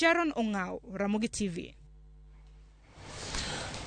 Sharon Ongao, Ramogi TV.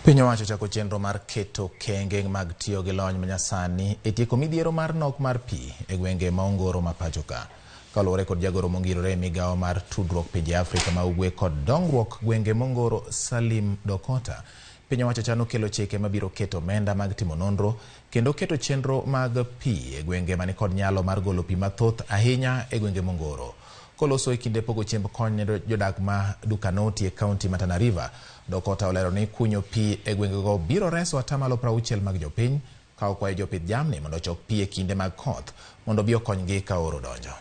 Piny owacho chako chenro mar keto kenge mag tiyo gi lony manyasani e tieko midhiero mar nok mar pi e gwenge ma ongoro ma pacho ka. Kaluwore kod jagoro mongirore Migago mar tudruok pinje Afrika ma ugwe kod dongruok gwenge mongoro Salim Dokota, piny owacho chano kelo chike mabiro keto omenda mag timo nonro kendo keto chenro mag pi e gwenge mani kod nyalo mar golo pi mathoth ahinya e gwenge mongoro. Koloso e kinde pogo chiemb kony ne jodak ma Dukanoti e kaunti ma Tana River, Dokota olero ni kunyo pi e gwengego biro reso atamalo 60 mag jopiny ka okwayo jopith jamni mondo ochok pi e kinde mag koth mondo bi okonygi ka oro donjo.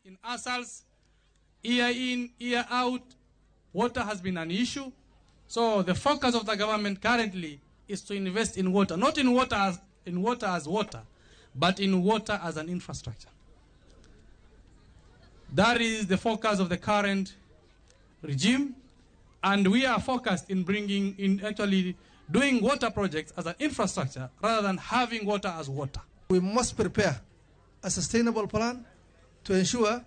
In ourselves, year in, year out, water has been an issue. So the focus of the government currently is to invest in water, not in water as water, but in water as an infrastructure. That is the focus of the current regime, and we are focused in actually doing water projects as an infrastructure rather than having water as water. We must prepare a sustainable plan to ensure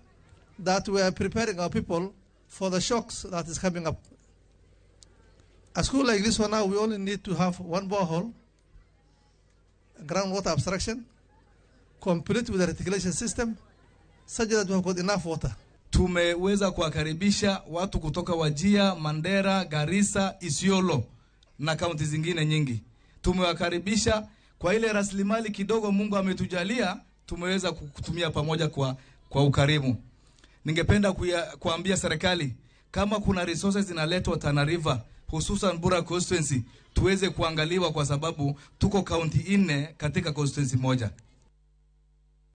that we are preparing our people for the shocks that is coming up. A school like this one now, we only need to have one borehole, groundwater abstraction, complete with the reticulation system, such that we have got enough water. Tumeweza kuwakaribisha watu kutoka Wajia, Mandera, Garissa, Isiolo na kaunti zingine nyingi. Tumewakaribisha kwa ile rasilimali kidogo Mungu ametujalia, tumeweza kutumia pamoja kwa ukarimu. Ningependa kuambia serikali kama kuna resources zinaletwa Tana River, hususan Bura constituency, tuweze kuangaliwa kwa sababu tuko kaunti 4 katika constituency moja.